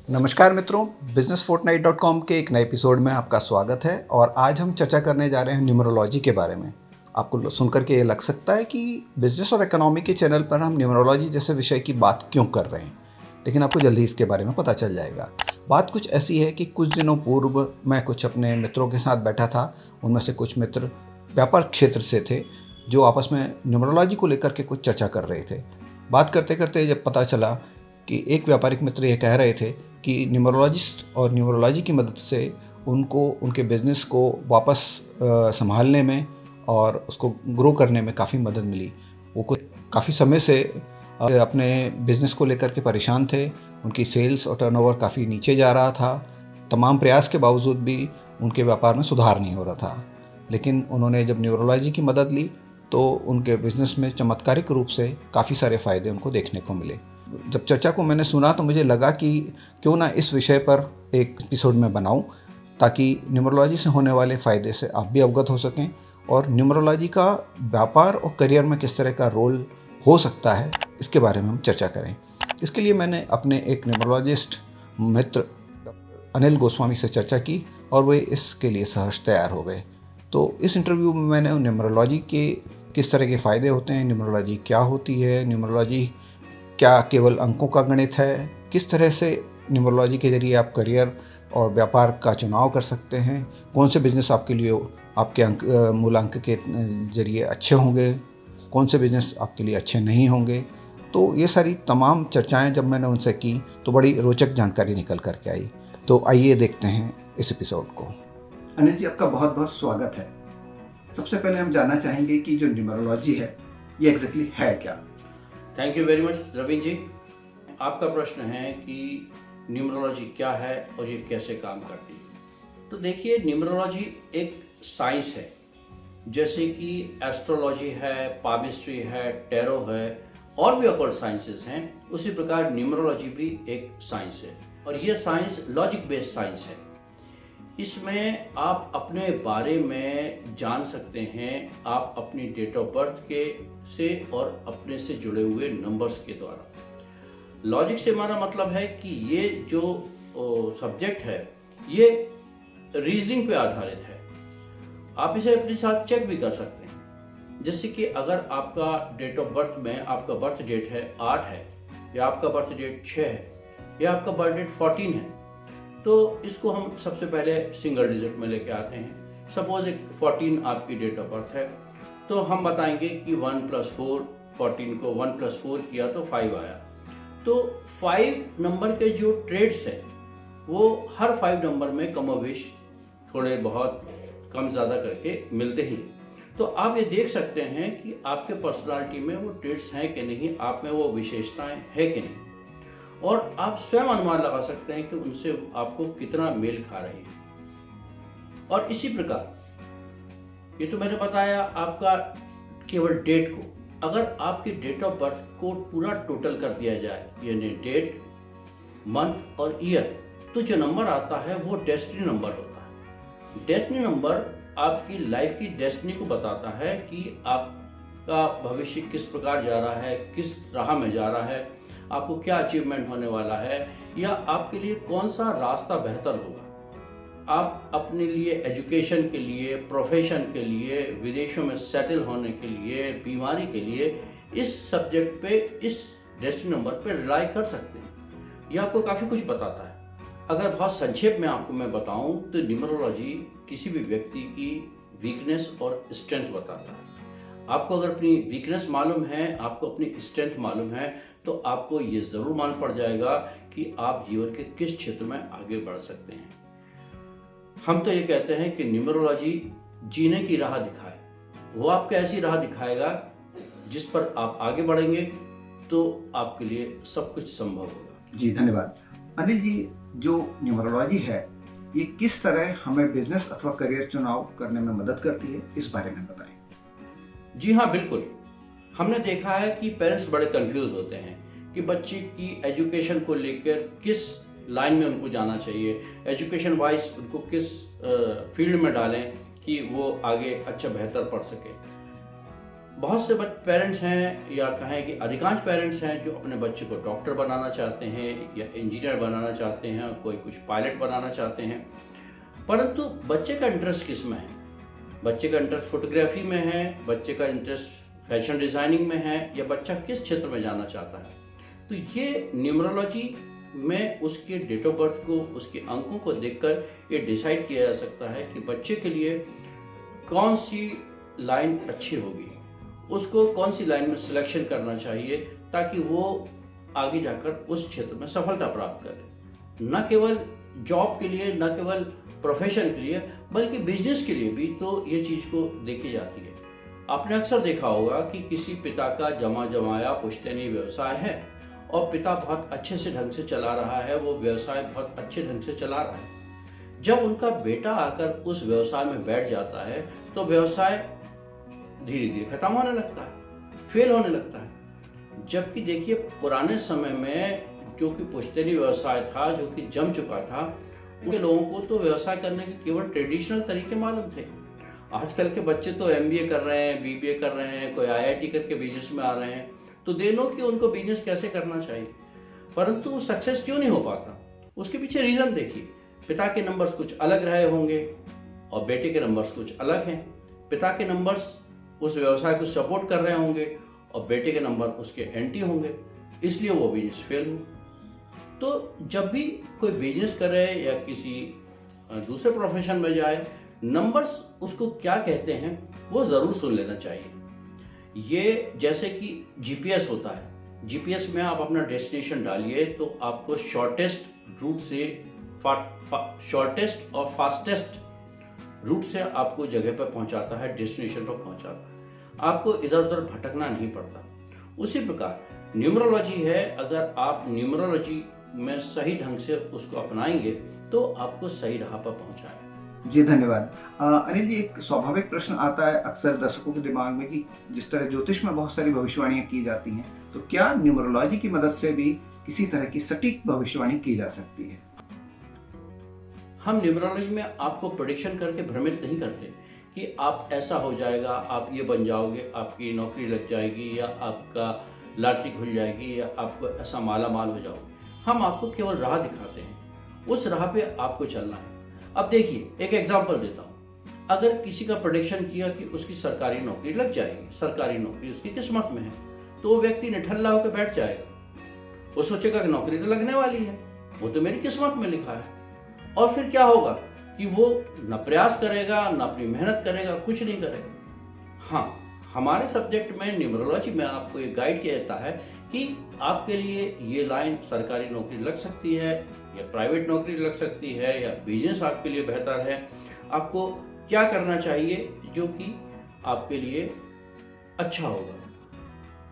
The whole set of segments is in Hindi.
नमस्कार मित्रों, businessfortnight.com के एक नए एपिसोड में आपका स्वागत है। और आज हम चर्चा करने जा रहे हैं न्यूमरोलॉजी के बारे में। आपको सुनकर के ये लग सकता है कि बिजनेस और इकोनॉमी के चैनल पर हम न्यूमरोलॉजी जैसे विषय की बात क्यों कर रहे हैं, लेकिन आपको जल्दी इसके बारे में पता चल जाएगा। बात कुछ ऐसी है कि कुछ दिनों पूर्व मैं कुछ अपने मित्रों के साथ बैठा था। उनमें से कुछ मित्र व्यापार क्षेत्र से थे जो आपस में न्यूमरोलॉजी को लेकर के कुछ चर्चा कर रहे थे। बात करते करते जब पता चला कि एक व्यापारिक मित्र ये कह रहे थे कि न्यूमरोलॉजिस्ट और न्यूमरोलॉजी की मदद से उनको उनके बिज़नेस को वापस संभालने में और उसको ग्रो करने में काफ़ी मदद मिली। वो कुछ काफ़ी समय से अपने बिज़नेस को लेकर के परेशान थे। उनकी सेल्स और टर्नओवर काफ़ी नीचे जा रहा था। तमाम प्रयास के बावजूद भी उनके व्यापार में सुधार नहीं हो रहा था। लेकिन उन्होंने जब न्यूमरोलॉजी की मदद ली तो उनके बिज़नेस में चमत्कारिक रूप से काफ़ी सारे फ़ायदे उनको देखने को मिले। जब चर्चा को मैंने सुना तो मुझे लगा कि क्यों ना इस विषय पर एक एपिसोड में बनाऊं, ताकि न्यूमरोलॉजी से होने वाले फ़ायदे से आप भी अवगत हो सकें और न्यूमरोलॉजी का व्यापार और करियर में किस तरह का रोल हो सकता है इसके बारे में हम चर्चा करें। इसके लिए मैंने अपने एक न्यूमरोलॉजिस्ट मित्र अनिल गोस्वामी से चर्चा की और वे इसके लिए सहर्ष तैयार हो गए। तो इस इंटरव्यू में मैंने न्यूमरोलॉजी के किस तरह के फ़ायदे होते हैं, न्यूमरोलॉजी क्या होती है, न्यूमरोलॉजी क्या केवल अंकों का गणित है, किस तरह से न्यूमरोलॉजी के ज़रिए आप करियर और व्यापार का चुनाव कर सकते हैं, कौन से बिज़नेस आपके लिए आपके मूलांक के ज़रिए अच्छे होंगे, कौन से बिज़नेस आपके लिए अच्छे नहीं होंगे। तो ये सारी तमाम चर्चाएं जब मैंने उनसे की तो बड़ी रोचक जानकारी निकल कर के आई। तो आइए देखते हैं इस एपिसोड को। अनिल जी, आपका बहुत बहुत स्वागत है। सबसे पहले हम जानना चाहेंगे कि जो न्यूमरोलॉजी है ये एग्जैक्टली है क्या? Thank you very much Ravindra ji. आपका प्रश्न है कि न्यूमरोलॉजी क्या है और ये कैसे काम करती है। तो देखिए, न्यूमरोलॉजी एक साइंस है, जैसे कि एस्ट्रोलॉजी है, पामिस्ट्री है, टैरो है और भी ऑकल्ट साइंसेस हैं। उसी प्रकार न्यूमरोलॉजी भी एक साइंस है और ये साइंस लॉजिक बेस्ड साइंस है। इसमें आप अपने बारे में जान सकते हैं, आप अपनी डेट ऑफ बर्थ के से और अपने से जुड़े हुए नंबर्स के द्वारा। लॉजिक से हमारा मतलब है कि ये जो सब्जेक्ट है ये रीजनिंग पे आधारित है। आप इसे अपने साथ चेक भी कर सकते हैं। जैसे कि अगर आपका डेट ऑफ बर्थ में आपका बर्थ डेट है 8 है, या आपका बर्थ डेट 6 है, या आपका बर्थ डेट 14 है, तो इसको हम सबसे पहले सिंगल डिजिट में लेके आते हैं। सपोज एक 14 आपकी डेट ऑफ बर्थ है, तो हम बताएंगे कि 1 + 4, 14 को 1 + 4 किया तो 5 आया। तो 5 नंबर के जो ट्रेड्स हैं वो हर 5 नंबर में कमोवेश थोड़े बहुत कम ज़्यादा करके मिलते ही। तो आप ये देख सकते हैं कि आपके पर्सनालिटी में वो ट्रेड्स हैं कि नहीं, आप में वो विशेषताएं हैं कि नहीं, और आप स्वयं अनुमान लगा सकते हैं कि उनसे आपको कितना मेल खा रही है। और इसी प्रकार ये तो मैंने बताया आपका केवल डेट को। अगर आपकी डेट ऑफ बर्थ को पूरा टोटल कर दिया जाए, यानी डेट, मंथ और ईयर, तो जो नंबर आता है वो डेस्टिनी नंबर होता है। डेस्टिनी नंबर आपकी लाइफ की डेस्टिनी को बताता है कि आपका भविष्य किस प्रकार जा रहा है, किस राह में जा रहा है, आपको क्या अचीवमेंट होने वाला है, या आपके लिए कौन सा रास्ता बेहतर होगा। आप अपने लिए एजुकेशन के लिए, प्रोफेशन के लिए, विदेशों में सेटल होने के लिए, बीमारी के लिए इस सब्जेक्ट पे, इस डेस्टिनी नंबर पे रिलाई कर सकते हैं। यह आपको काफ़ी कुछ बताता है। अगर बहुत संक्षेप में आपको मैं बताऊं तो न्यूमरोलॉजी किसी भी व्यक्ति की वीकनेस और स्ट्रेंथ बताता है। आपको अगर अपनी वीकनेस मालूम है, आपको अपनी स्ट्रेंथ मालूम है, तो आपको ये ज़रूर मालूम पड़ जाएगा कि आप जीवन के किस क्षेत्र में आगे बढ़ सकते हैं। हम तो ये कहते हैं कि न्यूमरोलॉजी जीने की राह दिखाए। वो आपको ऐसी राह दिखाएगा जिस पर आप आगे बढ़ेंगे तो आपके लिए सब कुछ संभव होगा। जी धन्यवाद। अनिल जी, जो न्यूमरोलॉजी है ये किस तरह हमें बिजनेस अथवा करियर चुनाव करने में मदद करती है, इस बारे में बताएं। जी हाँ, बिल्कुल। हमने देखा है कि पेरेंट्स बड़े कंफ्यूज होते हैं कि बच्चे की एजुकेशन को लेकर किस लाइन में उनको जाना चाहिए, एजुकेशन वाइज उनको किस फील्ड में डालें कि वो आगे अच्छा बेहतर पढ़ सके। बहुत से पेरेंट्स हैं या कहें कि अधिकांश पेरेंट्स हैं जो अपने बच्चे को डॉक्टर बनाना चाहते हैं या इंजीनियर बनाना चाहते हैं, कोई कुछ पायलट बनाना चाहते हैं, परंतु बच्चे का इंटरेस्ट किस में है? बच्चे का इंटरेस्ट फोटोग्राफी में है, बच्चे का इंटरेस्ट फैशन डिज़ाइनिंग में है, या बच्चा किस क्षेत्र में जाना चाहता है? तो ये न्यूमरोलॉजी में उसके डेट ऑफ बर्थ को, उसके अंकों को देखकर ये डिसाइड किया जा सकता है कि बच्चे के लिए कौन सी लाइन अच्छी होगी, उसको कौन सी लाइन में सिलेक्शन करना चाहिए ताकि वो आगे जाकर उस क्षेत्र में सफलता प्राप्त करे। न केवल जॉब के लिए, न केवल प्रोफेशन के लिए, बल्कि बिजनेस के लिए भी तो ये चीज़ को देखी जाती है। आपने अक्सर देखा होगा कि किसी पिता का जमा जमाया पुश्तैनी व्यवसाय है और पिता बहुत अच्छे से ढंग से चला रहा है, वो व्यवसाय बहुत अच्छे ढंग से चला रहा है। जब उनका बेटा आकर उस व्यवसाय में बैठ जाता है तो व्यवसाय धीरे धीरे खत्म होने लगता है, फेल होने लगता है। जबकि देखिए पुराने समय में जो कि पुश्तैनी व्यवसाय था, जो कि जम चुका था, उन लोगों को तो व्यवसाय करने के केवल ट्रेडिशनल तरीके मालूम थे। आजकल के बच्चे तो MBA कर रहे हैं, BBA कर रहे हैं, कोई IIT करके बिजनेस में आ रहे हैं, तो दे नो कि उनको बिजनेस कैसे करना चाहिए, परंतु सक्सेस क्यों नहीं हो पाता? उसके पीछे रीज़न देखिए। पिता के नंबर्स कुछ अलग रहे होंगे और बेटे के नंबर्स कुछ अलग हैं। पिता के नंबर्स उस व्यवसाय को सपोर्ट कर रहे होंगे और बेटे के नंबर उसके एंटी होंगे, इसलिए वो बिजनेस फेल हो। तो जब भी कोई बिजनेस करे या किसी दूसरे प्रोफेशन में जाए, नंबर्स उसको क्या कहते हैं वो ज़रूर सुन लेना चाहिए। ये जैसे कि GPS होता है, GPS में आप अपना डेस्टिनेशन डालिए तो आपको शॉर्टेस्ट रूट से शॉर्टेस्ट और फास्टेस्ट रूट से आपको जगह पर पहुंचाता है, डेस्टिनेशन पर पहुंचाता है। आपको इधर उधर भटकना नहीं पड़ता। उसी प्रकार न्यूमरोलॉजी है, अगर आप न्यूमरोलॉजी में सही ढंग से उसको अपनाएंगे तो आपको सही राह पर पहुंचाएगा। जी धन्यवाद। अनिल जी, एक स्वाभाविक प्रश्न आता है अक्सर दर्शकों के दिमाग में कि जिस तरह ज्योतिष में बहुत सारी भविष्यवाणियां की जाती हैं, तो क्या न्यूमरोलॉजी की मदद से भी किसी तरह की सटीक भविष्यवाणी की जा सकती है? हम न्यूमरोलॉजी में आपको प्रेडिक्शन करके भ्रमित नहीं करते कि आप ऐसा हो जाएगा, आप ये बन जाओगे, आपकी नौकरी लग जाएगी, या आपका लॉटरी खुल जाएगी, या आपको ऐसा माला माल हो जाओगे। हम आपको केवल राह दिखाते हैं, उस राह पे आपको चलना है। अब देखिए, एक एग्जांपल देता हूँ। अगर किसी का प्रेडिक्शन किया कि उसकी सरकारी नौकरी लग जाएगी, सरकारी नौकरी उसकी किस्मत में है, तो वो व्यक्ति निठल्ला होकर बैठ जाएगा। वो सोचेगा कि नौकरी तो लगने वाली है, वो तो मेरी किस्मत में लिखा है। और फिर क्या होगा कि वो न प्रयास करेगा, न अपनी मेहनत करेगा, कुछ नहीं करेगा। हाँ, हमारे सब्जेक्ट में न्यूमरोलॉजी में आपको ये गाइड किया जाता है कि आपके लिए ये लाइन सरकारी नौकरी लग सकती है या प्राइवेट नौकरी लग सकती है, या बिजनेस आपके लिए बेहतर है। आपको क्या करना चाहिए जो कि आपके लिए अच्छा होगा।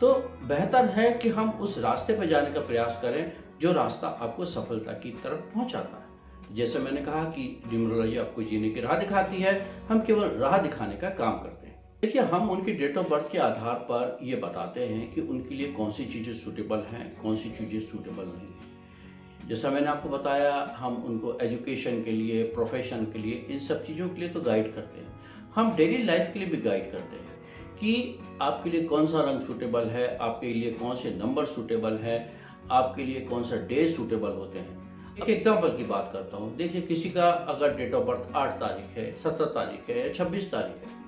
तो बेहतर है कि हम उस रास्ते पर जाने का प्रयास करें जो रास्ता आपको सफलता की तरफ पहुंचाता है। जैसे मैंने कहा कि न्यूमरोलॉजी आपको जीने की राह दिखाती है, हम केवल राह दिखाने का काम करते हैं। देखिए, हम उनकी डेट ऑफ बर्थ के आधार पर ये बताते हैं कि उनके लिए कौन सी चीज़ें सूटेबल हैं, कौन सी चीज़ें सूटेबल नहीं हैं। जैसा मैंने आपको बताया, हम उनको एजुकेशन के लिए, प्रोफेशन के लिए, इन सब चीज़ों के लिए तो गाइड करते हैं। हम डेली लाइफ के लिए भी गाइड करते हैं कि आपके लिए कौन सा रंग सूटेबल है, आपके लिए कौन से नंबर सूटेबल है, आपके लिए कौन सा डे सूटेबल होते हैं। एक एग्जाम्पल की बात करता हूँ। देखिए, किसी का अगर डेट ऑफ बर्थ 8 तारीख है, 17 तारीख है या 26 तारीख है,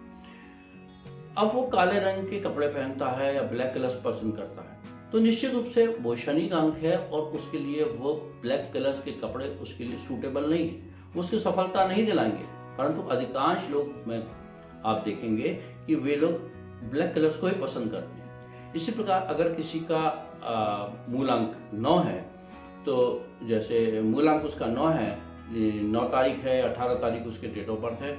अब वो काले रंग के कपड़े पहनता है या ब्लैक कलर्स पसंद करता है, तो निश्चित रूप से वो शनि का अंक है और उसके लिए वो ब्लैक कलर्स के कपड़े उसके लिए सूटेबल नहीं है, उसकी सफलता नहीं दिलाएंगे। परंतु अधिकांश लोग में आप देखेंगे कि वे लोग ब्लैक कलर्स को ही पसंद करते हैं। इसी प्रकार अगर किसी का मूलांक 9 है, तो जैसे मूलांक उसका 9 है, 9 तारीख है, 18 तारीख उसके डेट ऑफ बर्थ है,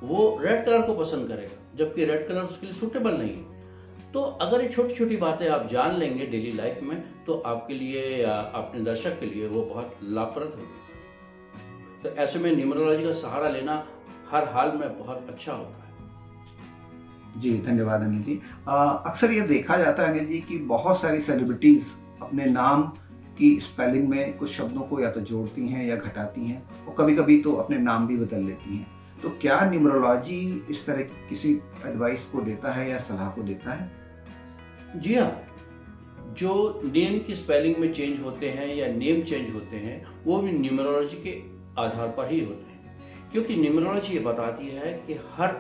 वो रेड कलर को पसंद करेगा, जबकि रेड कलर उसके लिए सूटेबल नहीं है। तो अगर ये छोटी छोटी बातें आप जान लेंगे डेली लाइफ में, तो आपके लिए या अपने दर्शक के लिए वो बहुत लाभप्रद होगी। तो ऐसे में न्यूमरोलॉजी का सहारा लेना हर हाल में बहुत अच्छा होता है। जी धन्यवाद अनिल जी। अक्सर ये देखा जाता है अनिल जी कि बहुत सारी सेलिब्रिटीज़ अपने नाम की स्पेलिंग में कुछ शब्दों को या तो जोड़ती हैं या घटाती हैं, और कभी कभी तो अपने नाम भी बदल लेती हैं। तो क्या न्यूमरोलॉजी इस तरह की किसी एडवाइस को देता है या सलाह को देता है? जी हाँ, जो नेम की स्पेलिंग में चेंज होते हैं या नेम चेंज होते हैं वो भी न्यूमरोलॉजी के आधार पर ही होते हैं, क्योंकि न्यूमरोलॉजी ये बताती है कि हर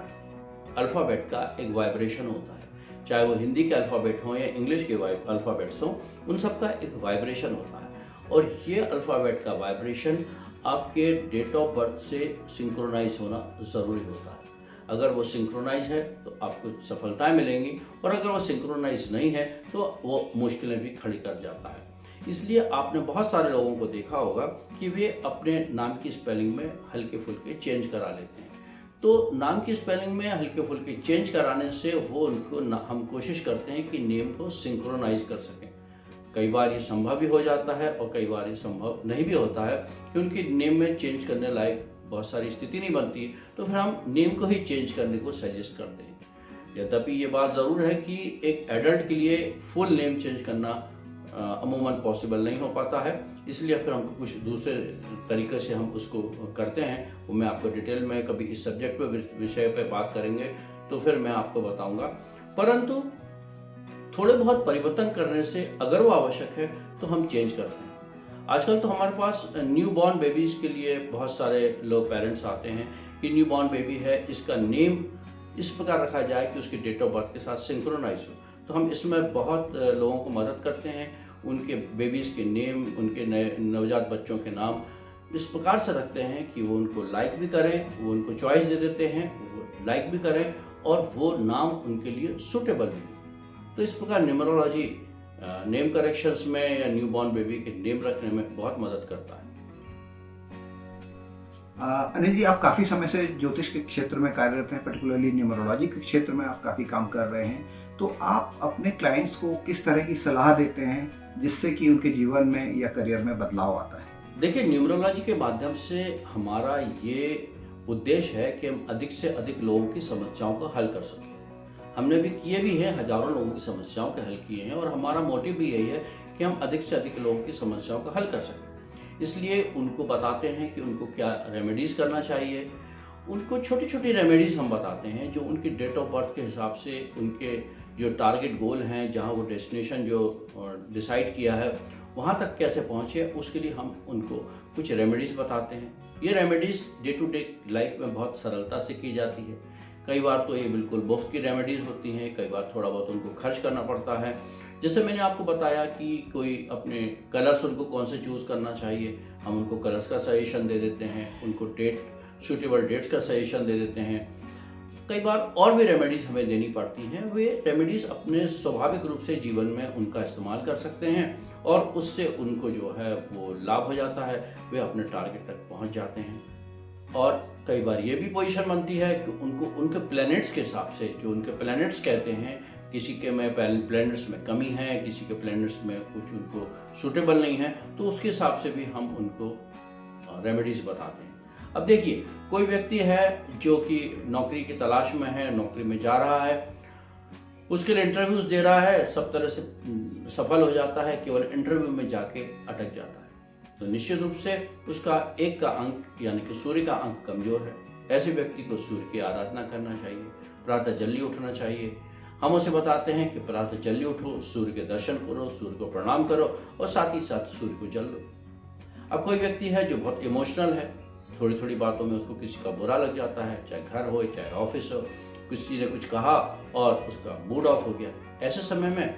अल्फ़ाबेट का एक वाइब्रेशन होता है, चाहे वो हिंदी के अल्फ़ाबेट हों या इंग्लिश के अल्फ़ाबेट्स हों, उन सब का एक वाइब्रेशन होता है और ये अल्फ़ाबेट का वाइब्रेशन आपके डेट ऑफ बर्थ से सिंक्रोनाइज होना ज़रूरी होता है। अगर वो सिंक्रोनाइज है तो आपको सफलताएं मिलेंगी और अगर वो सिंक्रोनाइज नहीं है तो वो मुश्किलें भी खड़ी कर जाता है। इसलिए आपने बहुत सारे लोगों को देखा होगा कि वे अपने नाम की स्पेलिंग में हल्के फुल्के चेंज करा लेते हैं। तो नाम की स्पेलिंग में हल्के फुल्के चेंज कराने से वो उनको हम कोशिश करते हैं कि नेम को सिंक्रोनाइज कर सकें। कई बार ये संभव भी हो जाता है और कई बार ये संभव नहीं भी होता है कि उनकी नेम में चेंज करने लायक बहुत सारी स्थिति नहीं बनती, तो फिर हम नेम को ही चेंज करने को सजेस्ट करते हैं। यद्यपि ये बात ज़रूर है कि एक एडल्ट के लिए फुल नेम चेंज करना अमूमन पॉसिबल नहीं हो पाता है, इसलिए फिर हमको कुछ दूसरे तरीके से हम उसको करते हैं। वो मैं आपको डिटेल में कभी इस सब्जेक्ट पे विषय पे बात करेंगे तो फिर मैं आपको बताऊंगा। परंतु थोड़े बहुत परिवर्तन करने से अगर वो आवश्यक है तो हम चेंज करते हैं। आजकल तो हमारे पास न्यू बॉर्न बेबीज़ के लिए बहुत सारे लोग पेरेंट्स आते हैं कि न्यू बॉर्न बेबी है, इसका नेम इस प्रकार रखा जाए कि उसकी डेट ऑफ बर्थ के साथ सिंक्रोनाइज हो। तो हम इसमें बहुत लोगों को मदद करते हैं। उनके बेबीज़ के नेम, उनके नए नवजात बच्चों के नाम इस प्रकार से रखते हैं कि वो उनको लाइक भी करें, वो उनको चॉइस दे देते हैं, वो लाइक भी करें और वो नाम उनके लिए सूटेबल भी हो। तो इस प्रकार न्यूमरोलॉजी नेम करेक्शंस में या न्यू बॉर्न बेबी के नेम रखने में बहुत मदद करता है। अनिल जी, आप काफ़ी समय से ज्योतिष के क्षेत्र में कार्यरत हैं, पर्टिकुलरली न्यूमरोलॉजी के क्षेत्र में आप काफ़ी काम कर रहे हैं। तो आप अपने क्लाइंट्स को किस तरह की सलाह देते हैं जिससे कि उनके जीवन में या करियर में बदलाव आता है? देखिए, न्यूमरोलॉजी के माध्यम से हमारा ये उद्देश्य है कि हम अधिक से अधिक लोगों की समस्याओं को हल कर सकें। हमने भी किए भी हैं, हजारों लोगों की समस्याओं के हल किए हैं और हमारा मोटिव भी यही है कि हम अधिक से अधिक लोगों की समस्याओं का हल कर सकें। इसलिए उनको बताते हैं कि उनको क्या रेमेडीज़ करना चाहिए। उनको छोटी छोटी रेमेडीज़ हम बताते हैं जो उनकी डेट ऑफ बर्थ के हिसाब से उनके जो टारगेट गोल हैं, जहाँ वो डेस्टिनेशन जो डिसाइड किया है वहाँ तक कैसे पहुँचे, उसके लिए हम उनको कुछ रेमेडीज़ बताते हैं। ये remedies day to day life में बहुत सरलता से की जाती है। कई बार तो ये बिल्कुल मुफ्त की रेमेडीज़ होती हैं, कई बार थोड़ा बहुत उनको खर्च करना पड़ता है। जैसे मैंने आपको बताया कि कोई अपने कलर्स उनको कौन से चूज़ करना चाहिए, हम उनको कलर्स का सजेशन दे देते हैं, उनको सूटेबल डेट्स का सजेशन दे देते हैं। कई बार और भी रेमेडीज़ हमें देनी पड़ती हैं। वे रेमेडीज़ अपने स्वाभाविक रूप से जीवन में उनका इस्तेमाल कर सकते हैं और उससे उनको जो है वो लाभ हो जाता है, वे अपने टारगेट तक पहुंच जाते हैं। और कई बार ये भी पोजीशन बनती है कि उनको उनके प्लैनेट्स के हिसाब से, जो उनके प्लैनेट्स कहते हैं, किसी के में प्लैनेट्स में कमी है, किसी के प्लैनेट्स में कुछ उनको सूटेबल नहीं है, तो उसके हिसाब से भी हम उनको रेमेडीज़ बताते हैं। अब देखिए, कोई व्यक्ति है जो कि नौकरी की तलाश में है, नौकरी में जा रहा है, उसके लिए इंटरव्यूज़ दे रहा है, सब तरह से सफल हो जाता है, केवल इंटरव्यू में जाके अटक जाता है। तो निश्चित रूप से उसका एक का अंक यानी कि सूर्य का अंक कमजोर है। ऐसे व्यक्ति को सूर्य की आराधना करना चाहिए, प्रातः जल्दी उठना चाहिए। हम उसे बताते हैं कि प्रातः जल्दी उठो, सूर्य के दर्शन करो, सूर्य को प्रणाम करो और साथ ही साथ सूर्य को जल दो। अब कोई व्यक्ति है जो बहुत इमोशनल है, थोड़ी थोड़ी बातों में उसको किसी का बुरा लग जाता है, चाहे घर हो चाहे ऑफिस हो, किसी ने कुछ कहा और उसका मूड ऑफ हो गया। ऐसे समय में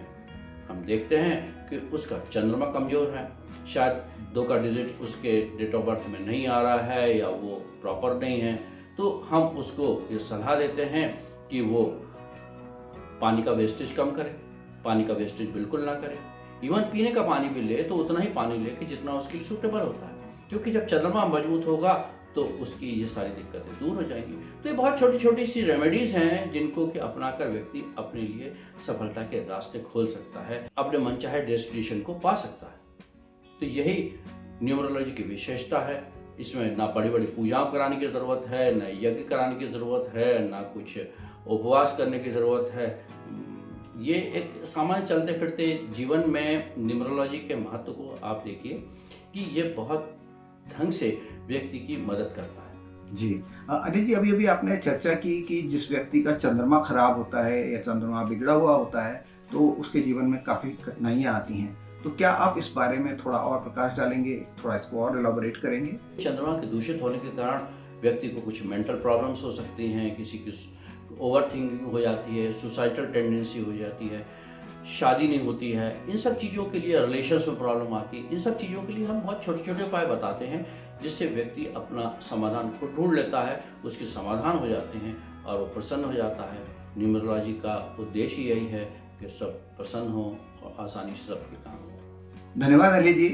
हम देखते हैं कि उसका चंद्रमा कमज़ोर है, शायद 2 का डिजिट उसके डेट ऑफ बर्थ में नहीं आ रहा है या वो प्रॉपर नहीं है। तो हम उसको ये सलाह देते हैं कि वो पानी का वेस्टेज कम करे, पानी का वेस्टेज बिल्कुल ना करे। इवन पीने का पानी भी ले तो उतना ही पानी ले कि जितना उसके लिए सूटेबल होता है, क्योंकि जब चंद्रमा मजबूत होगा तो उसकी ये सारी दिक्कतें दूर हो जाएंगी। तो ये बहुत छोटी छोटी सी रेमेडीज़ हैं जिनको कि अपनाकर व्यक्ति अपने लिए सफलता के रास्ते खोल सकता है, अपने मनचाहे डेस्टिनेशन को पा सकता है। तो यही न्यूमरोलॉजी की विशेषता है। इसमें ना बड़ी बड़ी पूजाओं कराने की ज़रूरत है, ना यज्ञ कराने की ज़रूरत है, ना कुछ उपवास करने की ज़रूरत है। ये एक सामान्य चलते फिरते जीवन में न्यूमरोलॉजी के महत्व को आप देखिए कि ये बहुत ढंग से व्यक्ति की मदद करता है। जी। अनिल जी, अभी-अभी आपने चर्चा की कि जिस व्यक्ति का चंद्रमा खराब होता है या चंद्रमा बिगड़ा हुआ होता है, तो उसके जीवन में काफ़ी कठिनाइयाँ आती हैं। तो क्या आप इस बारे में थोड़ा और प्रकाश डालेंगे? थोड़ा इसको और इलैबोरेट करेंगे? चंद्रमा के दूषित होने के कारण व्यक्ति को कुछ मेंटल प्रॉब्लम्स हो सकती हैं, किसी की ओवर थिंकिंग हो जाती है, सुसाइडल टेंडेंसी हो जाती है, शादी नहीं होती है। इन सब चीज़ों के लिए रिलेशंस में प्रॉब्लम आती है। इन सब चीज़ों के लिए हम बहुत छोटे छोटे उपाय बताते हैं, जिससे व्यक्ति अपना समाधान को ढूंढ लेता है, उसके समाधान हो जाते हैं और वो प्रसन्न हो जाता है। न्यूमरोलॉजी का उद्देश्य यही है कि सब प्रसन्न हो और आसानी से सबके काम हो। धन्यवाद अनिल जी।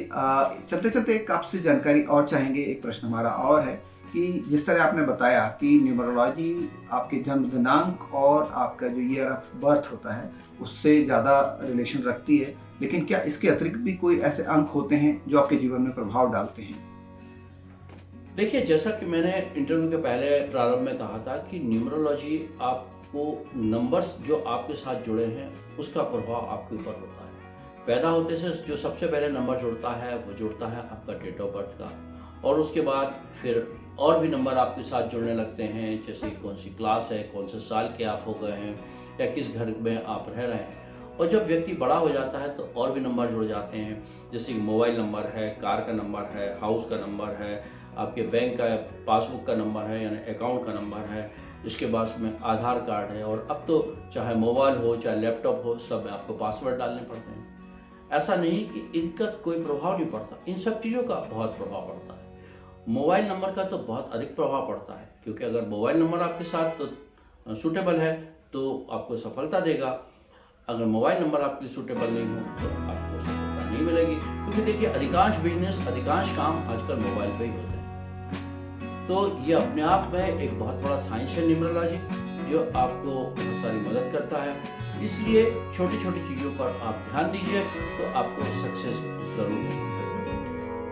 चलते चलते एक आपसे जानकारी और चाहेंगे। एक प्रश्न हमारा और है कि जिस तरह आपने बताया कि न्यूमरोलॉजी आपके जन्म दिनांक और आपका जो ईयर ऑफ बर्थ होता है उससे ज़्यादा रिलेशन रखती है, लेकिन क्या इसके अतिरिक्त भी कोई ऐसे अंक होते हैं जो आपके जीवन में प्रभाव डालते हैं? देखिए, जैसा कि मैंने इंटरव्यू के पहले प्रारंभ में कहा था कि न्यूमरोलॉजी आपको नंबर्स जो आपके साथ जुड़े हैं उसका प्रभाव आपके ऊपर होता है। पैदा होते से जो सबसे पहले नंबर जुड़ता है वो जुड़ता है आपका डेट ऑफ बर्थ का, और उसके बाद फिर और भी नंबर आपके साथ जुड़ने लगते हैं, जैसे कौन सी क्लास है, कौन से साल के आप हो गए हैं या किस घर में आप रह रहे हैं। और जब व्यक्ति बड़ा हो जाता है तो और भी नंबर जुड़ जाते हैं, जैसे मोबाइल नंबर है, कार का नंबर है, हाउस का नंबर है, आपके बैंक का पासबुक का नंबर है यानी अकाउंट का नंबर है, इसके बाद में आधार कार्ड है, और अब तो चाहे मोबाइल हो चाहे लैपटॉप हो सब में आपको पासवर्ड डालने पड़ते हैं। ऐसा नहीं कि इनका कोई प्रभाव नहीं पड़ता, इन सब चीज़ों का बहुत प्रभाव पड़ता है। मोबाइल नंबर का तो बहुत अधिक प्रभाव पड़ता है, क्योंकि अगर मोबाइल नंबर आपके साथ तो सूटेबल है तो आपको सफलता देगा। अगर मोबाइल नंबर आपके सूटेबल नहीं हो तो आपको सफलता नहीं मिलेगी, क्योंकि देखिए अधिकांश बिजनेस, अधिकांश काम आजकल मोबाइल पे ही होते हैं। तो ये अपने आप में एक बहुत बड़ा साइंस है न्यूमरोलॉजी, जो आपको बहुत सारी मदद करता है। इसलिए छोटी छोटी चीज़ों पर आप ध्यान दीजिए तो आपको सक्सेस ज़रूर मिलेगी।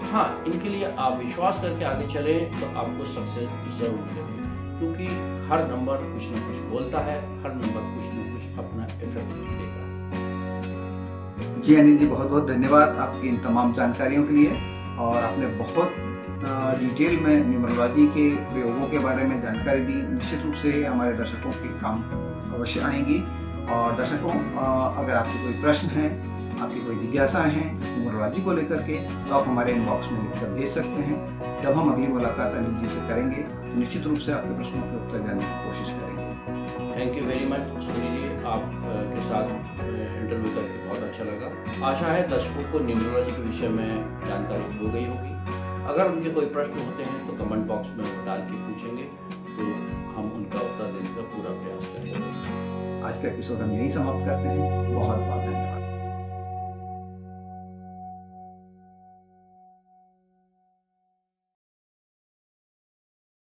हाँ, इनके लिए आप विश्वास करके आगे चलें तो आपको सक्सेस ज़रूर मिलेगी, क्योंकि हर नंबर कुछ ना कुछ बोलता है, हर नंबर कुछ ना कुछ अपना इफेक्ट देता है। जी अनिल जी, बहुत बहुत धन्यवाद आपकी इन तमाम जानकारियों के लिए। और आपने बहुत डिटेल में न्यूमरोलॉजी के प्रयोगों के बारे में जानकारी दी। निश्चित रूप से हमारे दर्शकों के काम अवश्य आएंगी। और दर्शकों, अगर आपके कोई प्रश्न हैं, आपकी कोई जिज्ञासाएं हैं न्यूमरोलॉजी को लेकर के, तो आप हमारे इनबॉक्स में लिखकर भेज सकते हैं। जब हम अगली मुलाकात अनिल जी से करेंगे तो निश्चित रूप से आपके प्रश्नों के उत्तर देने की कोशिश करेंगे। Thank you very much Soni ji, आप के साथ इंटरव्यू करके बहुत अच्छा लगा। आशा है दर्शकों को न्यूमरोलॉजी के विषय में जानकारी हो गई होगी। अगर उनके कोई प्रश्न होते हैं तो कमेंट बॉक्स में वो डाल के पूछेंगे, तो हम उनका उत्तर देने का पूरा प्रयास करेंगे। आज का एपिसोड हम यही समाप्त करते हैं। बहुत बहुत धन्यवाद।